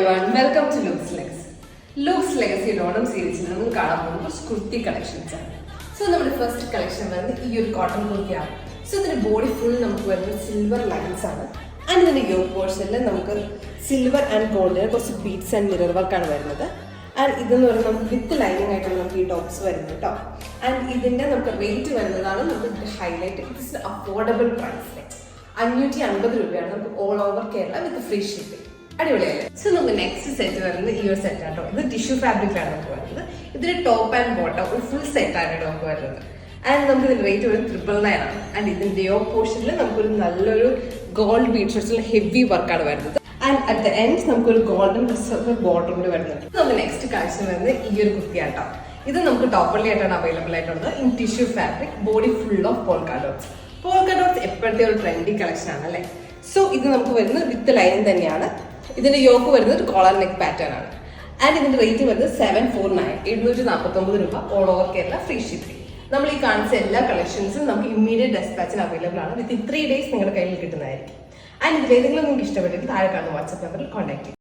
everyone, welcome to Luke's Legacy. Luke's Legacy Onam സീരീസിൽ നമ്മൾ കാണാൻ പോകുന്ന കുർത്തി കളക്ഷൻസ് ആണ്. സോ നമ്മുടെ ഫസ്റ്റ് കളക്ഷൻ വരുന്നത് ഈ ഒരു കോട്ടൺ കുർത്തിയാണ്. സോ ഇതിന്റെ ബോഡി ഫുൾ നമുക്ക് വരുന്നത് സിൽവർ ലൈൻസ് ആണ്. ആൻഡ് ഇതിന്റെ യോക്ക് പോർഷനിൽ നമുക്ക് സിൽവർ ആൻഡ് ഗോൾഡിന് കുറച്ച് ബീഡ്സ് ആൻഡ് മിറർ വർക്കാണ് വരുന്നത്. ആൻഡ് ഇതെന്ന് പറയുന്നത് നമുക്ക് വിത്ത് ലൈനിങ് ആയിട്ടാണ് നമുക്ക് ഈ ടോപ്സ് വരുന്നത് കേട്ടോ. ആൻഡ് ഇതിന്റെ നമുക്ക് റേറ്റ് വരുന്നതാണ് നമുക്ക് highlight. It's affordable price rate 550 രൂപയാണ് നമുക്ക് all over Kerala with free shipping. അടിപൊളിയല്ലേ? സോ നമുക്ക് നെക്സ്റ്റ് സെറ്റ് വരുന്നത് ഈ ഒരു സെറ്റ് ആട്ടോ. ഇത് ടിഷ്യൂ ഫാബ്രിക്കാണ് നമുക്ക് വരുന്നത്. ഇതിന്റെ ടോപ്പ് ആൻഡ് ബോട്ടം ഒരു ഫുൾ സെറ്റ് ആണ് നമുക്ക് വരുന്നത്. ആൻഡ് നമുക്ക് ഇതിന്റെ റേറ്റ് വരുന്നത് 999 ആണ്. ആൻഡ് ഇതിന്റെ യോ പോർഷനിൽ നമുക്കൊരു നല്ലൊരു ഗോൾഡ് ബീഡ്സ് ഹെവി വർക്കാണ് വരുന്നത്. ആൻഡ് അറ്റ് ദ എൻഡ് നമുക്കൊരു ഗോൾഡൻ ബോർഡർ കൂടി വരുന്നുണ്ട്. നമുക്ക് നെക്സ്റ്റ് കളക്ഷൻ വരുന്നത് ഈ ഒരു കുർത്തിയാട്ടോ. ഇത് നമുക്ക് ടോപ്പർലി ആയിട്ടാണ് അവൈലബിൾ ആയിട്ടുള്ളത് in tissue fabric, body full of polka dots. Polka dots എപ്പോഴത്തെ ഒരു ട്രെൻഡി കളക്ഷൻ ആണ് അല്ലേ? സോ ഇത് നമുക്ക് വരുന്നത് വിത്ത് ലൈനിങ് തന്നെയാണ്. ഇതിന്റെ യോക്ക് വരുന്നത് ഒരു കോളർ നെക്ക് പാറ്റേൺ ആണ്. ആൻഡ് ഇതിന്റെ റേറ്റ് വരുന്നത് 749 749 രൂപ all over Kerala free shipping. നമ്മൾ ഈ കാണിച്ച എല്ലാ കളക്ഷൻസും നമുക്ക് ഇമ്മീഡിയറ്റ് ഡെസ്പാച്ചിന് അവൈലബിൾ ആണ്. വിത്തിൻ 3 days നിങ്ങളുടെ കയ്യിൽ കിട്ടുന്നതായിരിക്കും. ആൻഡ് ഇതിലേതെങ്കിലും നിങ്ങൾക്ക് ഇഷ്ടപ്പെട്ടെങ്കിൽ താഴെ കാണുന്ന വാട്സ്ആപ്പ് നമ്പറിൽ കോൺടാക്ട് ചെയ്യും.